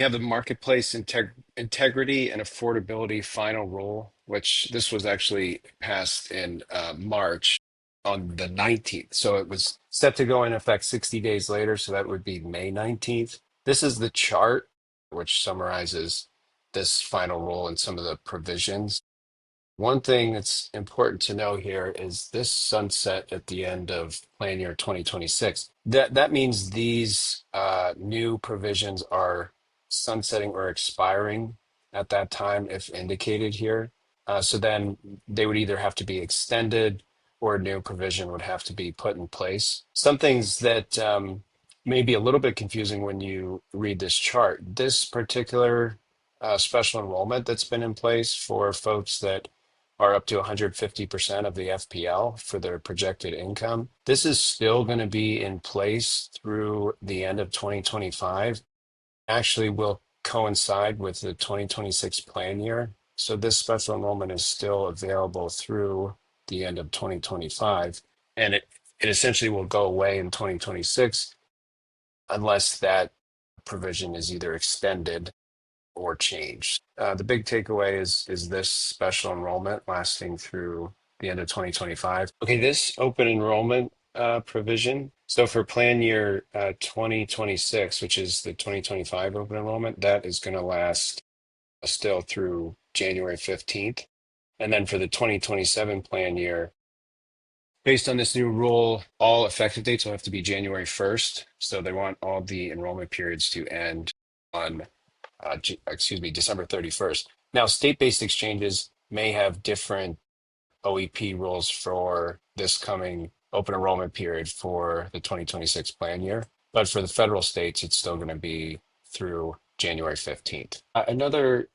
You have the marketplace integrity and affordability final rule, which this was actually passed in March on the 19th. So it was set to go in effect 60 days later. So that would be May 19th. This is the chart which summarizes this final rule and some of the provisions. One thing that's important to know here is this sunset at the end of plan year 2026. That means these new provisions are sunsetting or expiring at that time if indicated here. So then they would either have to be extended or a new provision would have to be put in place. Some things that may be a little bit confusing when you read this chart. This particular special enrollment that's been in place for folks that are up to 150% of the FPL for their projected income. This is still going to be in place through the end of 2025. Actually, will coincide with the 2026 plan year. So this special enrollment is still available through the end of 2025. And it essentially will go away in 2026 unless that provision is either extended or changed. The big takeaway is this special enrollment lasting through the end of 2025. Okay, this open enrollment provision. So for plan year 2026, which is the 2025 open enrollment, that is going to last still through January 15th. And then for the 2027 plan year, based on this new rule, all effective dates will have to be January 1st. So they want all the enrollment periods to end on December 31st. Now, state-based exchanges may have different OEP rules for this coming open enrollment period for the 2026 plan year, but for the federal states, it's still going to be through January 15th. Another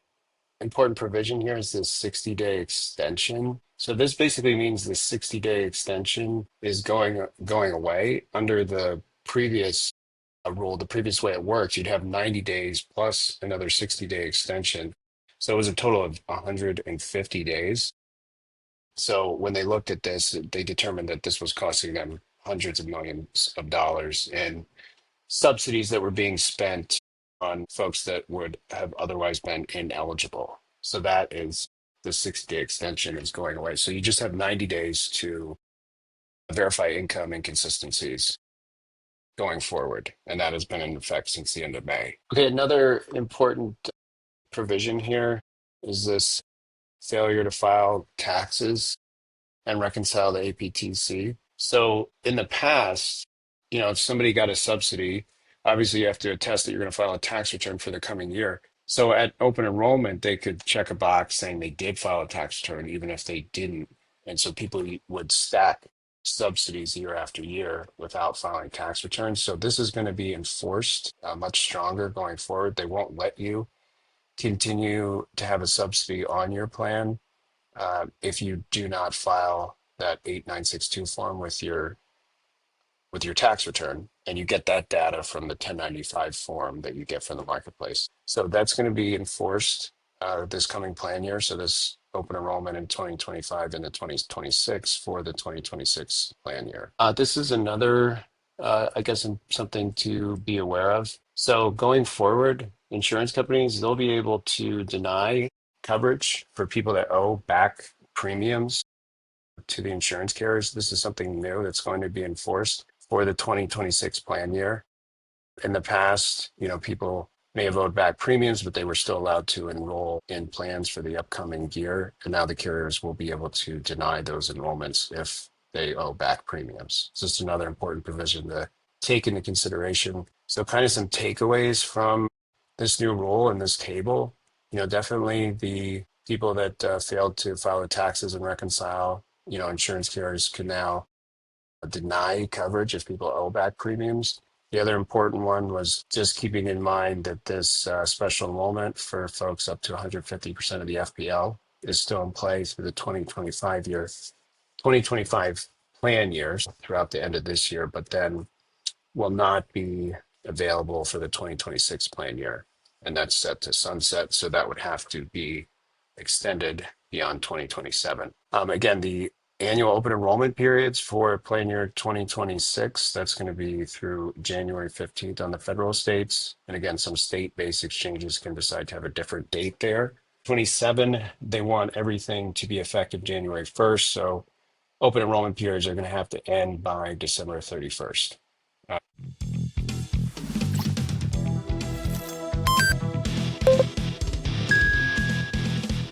important provision here is this 60-day extension. So this basically means the 60-day extension is going away under the previous rule. The previous way it works, you'd have 90 days plus another 60-day extension. So it was a total of 150 days. So when they looked at this, they determined that this was costing them hundreds of millions of dollars in subsidies that were being spent on folks that would have otherwise been ineligible. So that is the 60-day extension is going away. So you just have 90 days to verify income inconsistencies going forward. And that has been in effect since the end of May. Okay, another important provision here is this failure to file taxes and reconcile the APTC. So in the past, if somebody got a subsidy, obviously you have to attest that you're going to file a tax return for the coming year. So at open enrollment, they could check a box saying they did file a tax return, even if they didn't. And so people would stack subsidies year after year without filing tax returns. So this is going to be enforced much stronger going forward. They won't let you continue to have a subsidy on your plan if you do not file that 8962 form with your tax return, and you get that data from the 1095 form that you get from the marketplace. So that's going to be enforced this coming plan year. So this open enrollment in 2025 and the 2026 for the 2026 plan year. This is another, I guess, something to be aware of. So going forward, insurance companies, they'll be able to deny coverage for people that owe back premiums to the insurance carriers. This is something new that's going to be enforced for the 2026 plan year. In the past, people may have owed back premiums, but they were still allowed to enroll in plans for the upcoming year. And now the carriers will be able to deny those enrollments if they owe back premiums. So it's another important provision to take into consideration. So kind of some takeaways from this new rule in this table, definitely the people that failed to file the taxes and reconcile, insurance carriers can now deny coverage if people owe back premiums. The other important one was just keeping in mind that this special enrollment for folks up to 150% of the FPL is still in place for the 2025 plan years throughout the end of this year, but then will not be available for the 2026 plan year. And that's set to sunset. So that would have to be extended beyond 2027. Again, the Annual open enrollment periods for plan year 2026. That's going to be through January 15th on the federal states. And again, some state-based exchanges can decide to have a different date there. 27, they want everything to be effective January 1st. So open enrollment periods are going to have to end by December 31st.